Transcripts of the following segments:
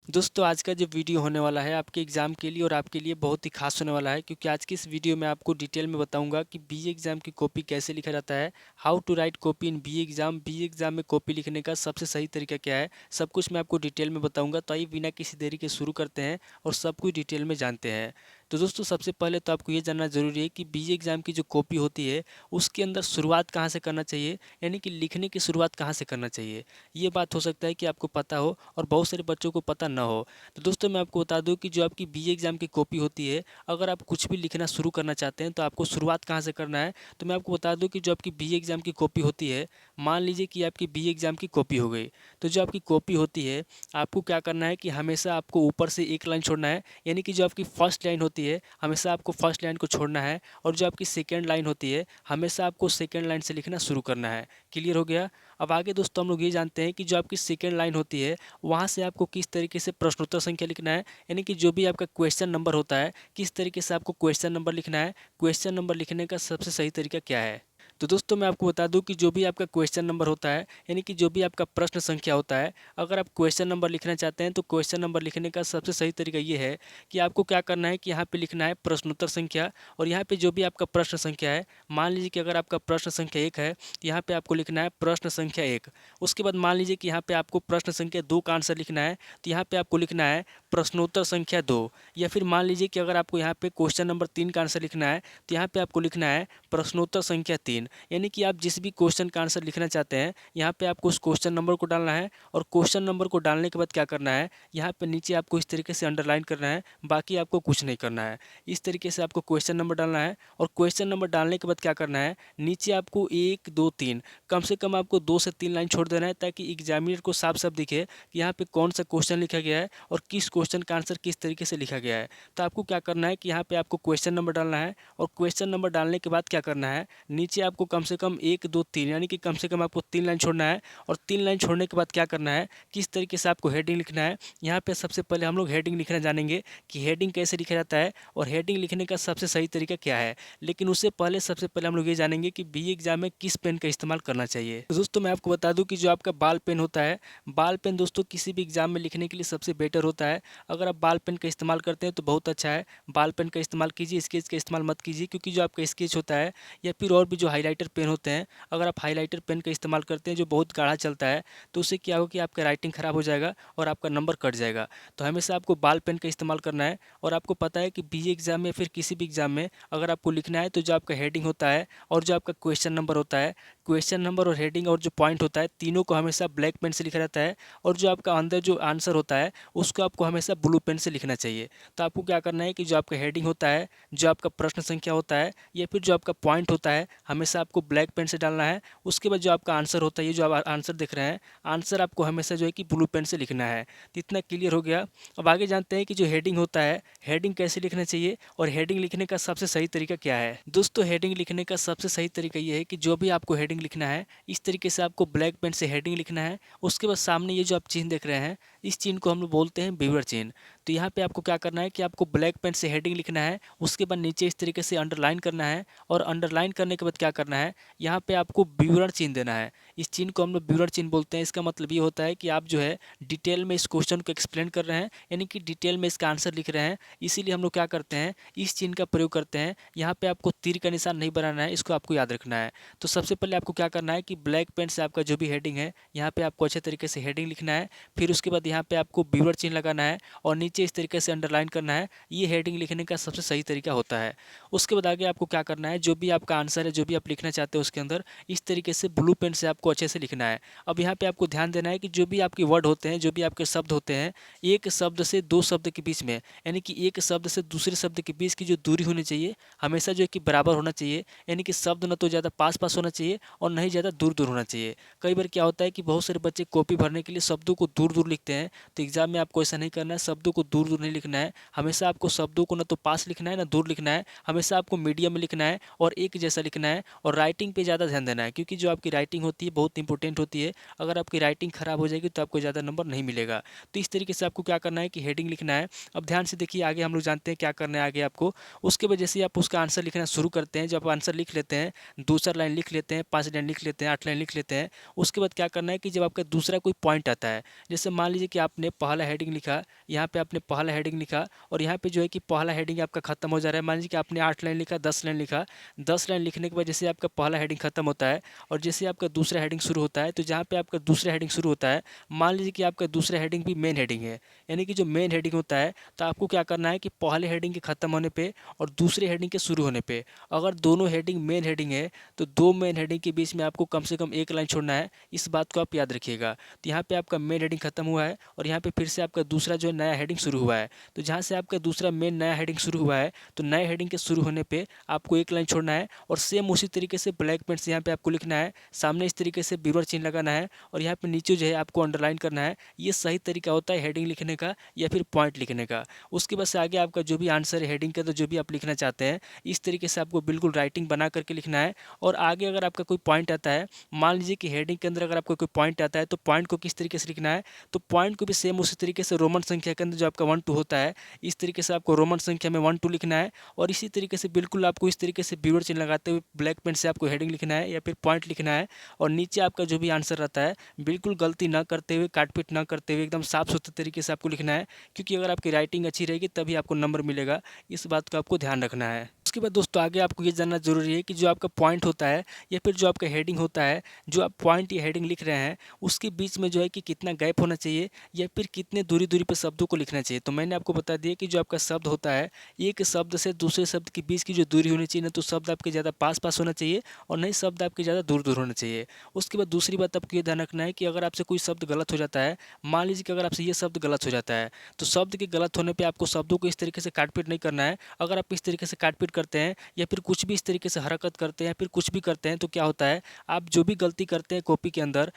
दोस्तों आज का जो वीडियो होने वाला है आपके एग्ज़ाम के लिए और आपके लिए बहुत ही खास होने वाला है, क्योंकि आज की इस वीडियो में आपको डिटेल में बताऊंगा कि बीए एग्ज़ाम की कॉपी कैसे लिखा जाता है। How to write copy in BA exam में कॉपी लिखने का सबसे सही तरीका क्या है, सब कुछ मैं आपको डिटेल में बताऊंगा। तो आइए बिना किसी देरी के शुरू करते हैं और सब कुछ डिटेल में जानते हैं। तो दोस्तों सबसे पहले तो आपको ये जानना ज़रूरी है कि बीए एग्ज़ाम की जो कॉपी होती है उसके अंदर शुरुआत कहाँ से करना चाहिए, यानी कि लिखने की शुरुआत कहाँ से करना चाहिए। ये बात हो सकता है कि आपको पता हो और बहुत सारे बच्चों को पता ना हो। तो दोस्तों मैं आपको बता दूं कि जो आपकी बीए एग्ज़ाम की कॉपी होती है, अगर आप कुछ भी लिखना शुरू करना चाहते हैं तो आपको शुरुआत कहाँ से करना है। तो मैं आपको बता दूं कि जो आपकी बीए एग्ज़ाम की कॉपी होती है, मान लीजिए कि आपकी बीए एग्ज़ाम की कॉपी हो गई, तो जो आपकी कॉपी होती है आपको क्या करना है कि हमेशा आपको ऊपर से एक लाइन छोड़ना है, यानी कि जो आपकी फर्स्ट लाइन होती है हमेशा आपको फर्स्ट लाइन को छोड़ना है, और जो आपकी सेकेंड लाइन होती है हमेशा आपको सेकेंड लाइन से लिखना शुरू करना है। क्लियर हो गया। अब आगे दोस्तों हम लोग ये जानते हैं कि जो आपकी सेकेंड लाइन होती है वहाँ से आपको किस तरीके से प्रश्नोत्तर संख्या लिखना है, यानी कि जो भी आपका क्वेश्चन नंबर होता है किस तरीके से आपको क्वेश्चन नंबर लिखना है। क्वेश्चन नंबर लिखने का सबसे सही तरीका क्या है। तो दोस्तों मैं आपको बता दूं कि जो भी आपका क्वेश्चन नंबर होता है, यानी कि जो भी आपका प्रश्न संख्या होता है, अगर आप क्वेश्चन नंबर लिखना चाहते हैं तो क्वेश्चन नंबर लिखने का सबसे सही तरीका ये है कि आपको क्या करना है कि यहाँ पे लिखना है प्रश्नोत्तर संख्या, और यहाँ पे जो भी आपका प्रश्न संख्या है, मान लीजिए कि अगर आपका प्रश्न संख्या 1 है तो यहाँ पे आपको लिखना है प्रश्न संख्या 1। उसके बाद मान लीजिए कि यहाँ पे आपको प्रश्न संख्या 2 का आंसर लिखना है तो यहाँ पे आपको लिखना है प्रश्नोत्तर संख्या 2। या फिर मान लीजिए कि अगर आपको यहाँ पे क्वेश्चन नंबर 3 का आंसर लिखना है तो यहाँ पे आपको लिखना है प्रश्नोत्तर संख्या 3। यानी कि आप जिस भी क्वेश्चन का आंसर लिखना चाहते हैं यहाँ पे आपको उस क्वेश्चन नंबर को डालना है, और क्वेश्चन नंबर को डालने के बाद क्या करना है, यहाँ पे नीचे आपको इस तरीके से अंडरलाइन करना है, बाकी आपको कुछ नहीं करना है। इस तरीके से आपको क्वेश्चन नंबर डालना है, और क्वेश्चन नंबर डालने के बाद क्या करना है, नीचे आपको 1 2 3 कम से कम आपको 2 से 3 लाइन छोड़ देना है, ताकि एग्जामिनर को साफ साफ दिखे कि यहाँ पे कौन सा क्वेश्चन लिखा गया है और किस क्वेश्चन का आंसर किस तरीके से लिखा गया है। तो आपको क्या करना है कि यहाँ पे आपको क्वेश्चन नंबर डालना है, और क्वेश्चन नंबर डालने के बाद क्या करना है, नीचे आपको कम से कम 1 2 3 यानी कि कम से कम आपको 3 लाइन छोड़ना है। और 3 लाइन छोड़ने के बाद क्या करना है, किस तरीके से आपको हेडिंग लिखना है। यहाँ पे सबसे पहले हम लोग हेडिंग लिखना जानेंगे कि हेडिंग कैसे लिखा जाता है और हेडिंग लिखने का सबसे सही तरीका क्या है। लेकिन उससे पहले सबसे पहले हम लोग ये जानेंगे कि बी एग्जाम में किस पेन का इस्तेमाल करना चाहिए। तो दोस्तों मैं आपको बता दूं कि जो आपका बाल पेन होता है, बाल पेन दोस्तों किसी भी एग्जाम में लिखने के लिए सबसे बेटर होता है। अगर आप बाल पेन का इस्तेमाल करते हैं तो बहुत अच्छा है, बाल पेन का इस्तेमाल कीजिए, स्केच का इस्तेमाल मत कीजिए। क्योंकि जो आपका स्केच होता है या फिर और भी जो हाईलाइटर पेन होते हैं, अगर आप हाईलाइटर पेन का इस्तेमाल करते हैं जो बहुत गाढ़ा चलता है, तो उससे क्या होगा कि आपका राइटिंग ख़राब हो जाएगा और आपका नंबर कट जाएगा। तो हमेशा आपको बाल पेन का इस्तेमाल करना है। और आपको पता है कि बीए एग्जाम में फिर किसी भी एग्जाम में अगर आपको लिखना है तो जो आपका हेडिंग होता है और जो आपका क्वेश्चन नंबर होता है, क्वेश्चन नंबर और हेडिंग और जो पॉइंट होता है, तीनों को हमेशा ब्लैक पेन से लिखा जाता है। और जो आपका अंदर जो आंसर होता है उसको आपको हमेशा ब्लू पेन से लिखना चाहिए। तो आपको क्या करना है कि जो आपका हेडिंग होता है, जो आपका प्रश्न संख्या होता है, या फिर जो आपका पॉइंट होता है, हमेशा आपको ब्लैक पेन से डालना है। उसके बाद जो आपका आंसर होता है, ये जो आप आंसर देख रहे हैं, आंसर आपको हमेशा जो है कि ब्लू पेन से लिखना है। तो इतना क्लियर हो गया। अब आगे जानते हैं कि जो हेडिंग होता है, हेडिंग कैसे लिखना चाहिए और हेडिंग लिखने का सबसे सही तरीका क्या है। दोस्तों हेडिंग लिखने का सबसे सही तरीका ये है कि जो भी आपको हेडिंग लिखना है, इस तरीके से आपको ब्लैक पेन से हेडिंग लिखना है। उसके बाद सामने ये जो आप चिन्ह देख रहे हैं, इस चिन्ह को हम लोग बोलते हैं व्यूअर चिन्ह। तो यहाँ पे आपको क्या करना है कि आपको ब्लैक पेन से हेडिंग लिखना है, उसके बाद नीचे इस तरीके से अंडरलाइन करना है, और अंडरलाइन करने के बाद क्या करना है, यहाँ पे आपको विवरण चिन्ह देना है। इस चिन्ह को हम लोग विवरण चिन्ह बोलते हैं। इसका मतलब ये होता है कि आप जो है डिटेल में इस क्वेश्चन को एक्सप्लेन कर रहे हैं, यानी कि डिटेल में इसका आंसर लिख रहे हैं। इसीलिए हम लोग क्या करते हैं, इस चिन्ह का प्रयोग करते हैं। यहाँ पे आपको तीर का निशान नहीं बनाना है, इसको आपको याद रखना है। तो सबसे पहले आपको क्या करना है कि ब्लैक पेन से आपका जो भी हेडिंग है, यहाँ पे आपको अच्छे तरीके से हेडिंग लिखना है। फिर उसके बाद यहाँ पे आपको विवरण चिन्ह लगाना है और नीचे इस तरीके से अंडरलाइन करना है। ये हेडिंग लिखने का सबसे सही तरीका होता है। उसके बाद आगे आपको क्या करना है, जो भी आपका आंसर है, जो भी आप लिखना चाहते हो उसके अंदर इस तरीके से ब्लू पेन से आपको अच्छे से लिखना है। अब यहाँ पे आपको ध्यान देना है कि जो भी आपके वर्ड होते हैं, जो भी आपके शब्द होते हैं, एक शब्द से दो शब्द के बीच में, यानी कि एक शब्द से दूसरे शब्द के बीच की जो दूरी होनी चाहिए हमेशा जो है कि बराबर होना चाहिए। यानी कि शब्द न तो ज़्यादा पास पास होना चाहिए और न ही ज़्यादा दूर दूर होना चाहिए। कई बार क्या होता है कि बहुत सारे बच्चे कॉपी भरने के लिए शब्दों को दूर दूर लिखते हैं। तो एग्जाम में आपको ऐसा नहीं करना है, शब्दों को दूर दूर नहीं लिखना है। हमेशा आपको शब्दों को न तो पास लिखना है ना दूर लिखना है, हमेशा आपको मीडियम में लिखना है और एक जैसा लिखना है। और राइटिंग पे ज़्यादा ध्यान देना है, क्योंकि जो आपकी राइटिंग होती है बहुत इंपॉर्टेंट होती है। अगर आपकी राइटिंग खराब हो जाएगी तो आपको ज़्यादा नंबर नहीं मिलेगा। तो इस तरीके से आपको क्या करना है कि हेडिंग लिखना है। अब ध्यान से देखिए, आगे हम लोग जानते हैं क्या करना है आगे आपको। उसके बाद जैसे ही आप उसका आंसर लिखना शुरू करते हैं, जब आप आंसर लिख लेते हैं, 2 4 लाइन लिख लेते हैं, 5 लाइन लिख लेते हैं, 8 लाइन लिख लेते हैं, उसके बाद क्या करना है कि जब आपका दूसरा कोई पॉइंट आता है, जैसे मान लीजिए कि आपने पहला हेडिंग लिखा, यहाँ पे आपने पहला हेडिंग लिखा और यहाँ पे जो है कि पहला हेडिंग आपका खत्म हो जा रहा है। मान लीजिए कि आपने 8 लाइन लिखा, 10 लाइन लिखा, 10 लाइन लिखने के बाद जैसे आपका पहला हेडिंग खत्म होता है और जैसे आपका दूसरा हेडिंग शुरू होता है, तो जहाँ पे आपका दूसरा हेडिंग शुरू होता है, मान लीजिए कि आपका दूसरा हेडिंग भी मेन हेडिंग है, यानी कि जो मेन हेडिंग होता है, तो आपको क्या करना है कि पहले हेडिंग के खत्म होने पे और दूसरे हेडिंग के शुरू होने पे अगर दोनों हेडिंग मेन हेडिंग है, तो दो मेन हेडिंग के बीच में आपको कम से कम एक लाइन छोड़ना है। इस बात को आप याद रखिएगा। तो यहाँ पे आपका मेन हेडिंग खत्म हुआ है और यहाँ पे फिर से आपका दूसरा जो नया हेडिंग शुरू हुआ है। तो जहाँ से आपका दूसरा मेन नया हेडिंग शुरू हुआ है, तो नए हेडिंग के शुरू होने पे आपको एक लाइन छोड़ना है और सेम उसी तरीके से ब्लैक पेन से यहाँ पे आपको लिखना है, सामने इस तरीके से बीवर चिन्ह लगाना है और यहाँ पे नीचे जो है आपको अंडरलाइन करना है। ये सही तरीका होता है हेडिंग लिखने का या फिर पॉइंट लिखने का। उसके बाद से आगे आपका जो भी आंसर है हेडिंग का, तो जो भी आप लिखना चाहते हैं, इस तरीके से आपको बिल्कुल राइटिंग बना करके लिखना है। और आगे अगर आपका कोई पॉइंट आता है, मान लीजिए कि हेडिंग के अंदर अगर आपको कोई पॉइंट आता है, तो पॉइंट को किस तरीके से लिखना है, तो पॉइंट को भी सेम उसी तरीके से रोमन संख्या के अंदर जो आपका 1 2 होता है, इस तरीके से आपको रोमन संख्या में 1 2 लिखना है और इसी तरीके से बिल्कुल आपको इस तरीके से बीवर चिन्ह लगाते हुए ब्लैक पेन से आपको हेडिंग लिखना है या फिर पॉइंट लिखना है। और नीचे आपका जो भी आंसर रहता है, बिल्कुल गलती ना करते हुए, काटपीट ना करते हुए, एकदम साफ सुथरे तरीके से आपको लिखना है, क्योंकि अगर आपकी राइटिंग अच्छी रहेगी तभी आपको नंबर मिलेगा। इस बात का आपको ध्यान रखना है। उसके बाद दोस्तों आगे आपको ये जानना जरूरी है कि जो आपका पॉइंट होता है या फिर जो आपका हेडिंग होता है, जो आप पॉइंट या हेडिंग लिख रहे हैं, उसके बीच में जो है कि कितना गैप होना चाहिए या फिर कितने दूरी दूरी पर शब्दों को लिखना चाहिए। तो मैंने आपको बता दिया कि जो आपका शब्द होता है, एक शब्द से दूसरे शब्द के बीच की जो दूरी होनी चाहिए ना, तो शब्द आपके ज़्यादा पास पास होना चाहिए और नहीं शब्द आपके ज़्यादा दूर दूर होना चाहिए। उसके बाद दूसरी बात आपको ये ध्यान रखना है कि अगर आपसे कोई शब्द गलत हो जाता है, मान लीजिए कि अगर आपसे ये शब्द गलत हो जाता है, तो शब्द के गलत होने पर आपको शब्दों को इस तरीके से काटपीट नहीं करना है। अगर आप इस तरीके से काटपीट करते हैं या फिर कुछ भी इस तरीके से हरकत करते हैं या फिर कुछ भी करते हैं, तो क्या होता है, आप जो भी गलती करते हैं कॉपी के अंदर,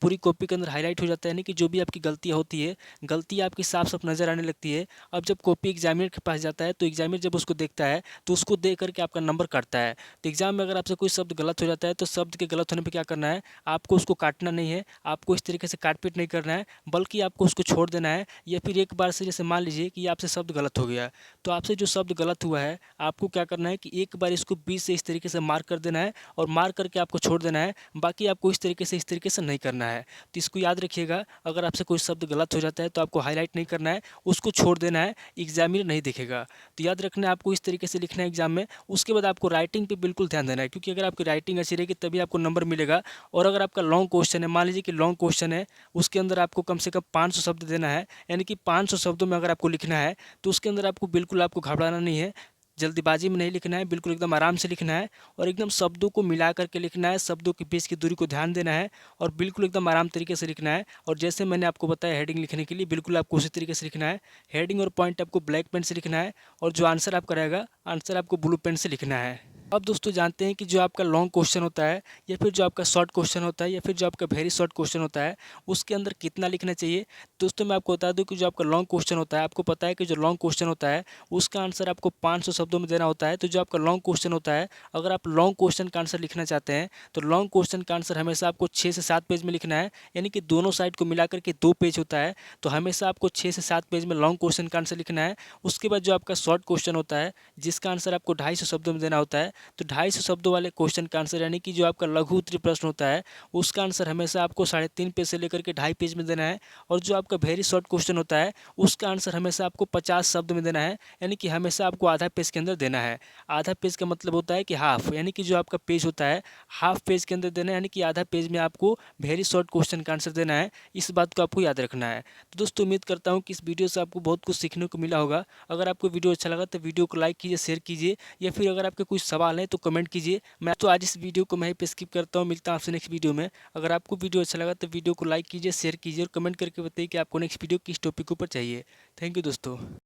पूरी कॉपी के अंदर हाईलाइट हो जाता है। यानी कि जो भी आपकी गलतियाँ होती है, गलती आपकी साफ साफ नजर आने लगती है। अब जब कॉपी एग्जामिनर के पास जाता है, तो एग्जामिनर जब उसको देखता है, तो उसको देख करके आपका नंबर काटता है। तो एग्जाम में अगर आपसे कोई शब्द गलत हो जाता है, तो शब्द के गलत होने पर क्या करना है, आपको उसको काटना नहीं है, आपको इस तरीके से काटपीट नहीं करना है, बल्कि आपको उसको छोड़ देना है। या फिर एक बार से जैसे मान लीजिए कि आपसे शब्द गलत हो गया, तो आपसे जो शब्द गलत हुआ है, आपको क्या करना है कि एक बार इसको बीच से इस तरीके से मार्क कर देना है और मार्क करके आपको छोड़ देना है। बाकी आपको इस तरीके से नहीं करना है। तो इसको याद रखिएगा, अगर आपसे कोई शब्द गलत हो जाता है तो आपको हाईलाइट नहीं करना है, उसको छोड़ देना है, एग्जामिनर नहीं देखेगा। तो याद रखना है, आपको इस तरीके से लिखना है एग्जाम में। उसके बाद आपको राइटिंग पे बिल्कुल ध्यान देना है, क्योंकि अगर आपकी राइटिंग अच्छी रहेगी तभी आपको नंबर मिलेगा। और अगर आपका लॉन्ग क्वेश्चन है, मान लीजिए कि लॉन्ग क्वेश्चन है, उसके अंदर आपको कम से कम 500 शब्द देना है, यानी कि 500 शब्दों में अगर आपको लिखना है, तो उसके अंदर आपको बिल्कुल आपको घबराना नहीं है, जल्दीबाजी में नहीं लिखना है, बिल्कुल एकदम आराम से लिखना है और एकदम शब्दों को मिला करके लिखना है, शब्दों के बीच की दूरी को ध्यान देना है और बिल्कुल एकदम आराम तरीके से लिखना है। और जैसे मैंने आपको बताया हेडिंग लिखने के लिए, बिल्कुल आपको उसी तरीके से लिखना है। हेडिंग और पॉइंट आपको ब्लैक पेन से लिखना है और जो आंसर आपका रहेगा, आंसर आपको ब्लू पेन से लिखना है। अब दोस्तों जानते हैं कि जो आपका लॉन्ग क्वेश्चन होता है या फिर जो आपका शॉर्ट क्वेश्चन होता है या फिर जो आपका वेरी शॉर्ट क्वेश्चन होता है, उसके अंदर कितना लिखना चाहिए। दोस्तों मैं आपको बता दूं कि जो आपका लॉन्ग क्वेश्चन होता है, आपको पता है कि जो लॉन्ग क्वेश्चन होता है उसका आंसर आपको 500 शब्दों में देना होता है। तो जो आपका लॉन्ग क्वेश्चन होता है, अगर आप लॉन्ग क्वेश्चन का आंसर लिखना चाहते हैं, तो लॉन्ग क्वेश्चन का आंसर हमेशा आपको 6 से 7 पेज में लिखना है, यानी कि दोनों साइड को मिलाकर के 2 पेज होता है। तो हमेशा आपको 6 से 7 पेज में लॉन्ग क्वेश्चन का आंसर लिखना है। उसके बाद जो आपका शॉर्ट क्वेश्चन होता है, जिसका आंसर आपको 250 शब्दों में देना होता है, तो 250 शब्दों वाले क्वेश्चन का आंसर, यानी कि जो आपका लघु उत्तरीय प्रश्न होता है, उसका आंसर हमेशा आपको 3.5 पेज से लेकर के 2.5 पेज में देना है। और जो आपका वेरी शॉर्ट क्वेश्चन होता है, उसका आंसर हमेशा आपको 50 शब्द में देना है, यानी कि हमेशा आपको आधा पेज के अंदर देना है। आधा पेज का मतलब होता है कि हाफ, यानी कि जो आपका पेज होता है, हाफ पेज के अंदर देना है, यानी कि आधा पेज में आपको वेरी शॉर्ट क्वेश्चन का आंसर देना है। इस बात को आपको याद रखना है। तो दोस्तों उम्मीद करता हूँ कि इस वीडियो से आपको बहुत कुछ सीखने को मिला होगा। अगर आपको वीडियो अच्छा लगा तो वीडियो को लाइक कीजिए, शेयर कीजिए, या फिर अगर आपके कुछ सवाल हैं तो कमेंट कीजिए। मैं तो आज इस वीडियो को मैं पे स्किप करता हूँ। मिलता हूँ आपसे नेक्स्ट वीडियो में। अगर आपको वीडियो अच्छा लगा तो वीडियो को लाइक कीजिए, शेयर कीजिए और कमेंट करके बताइए कि आपको नेक्स्ट वीडियो किस टॉपिक के ऊपर चाहिए। थैंक यू दोस्तों।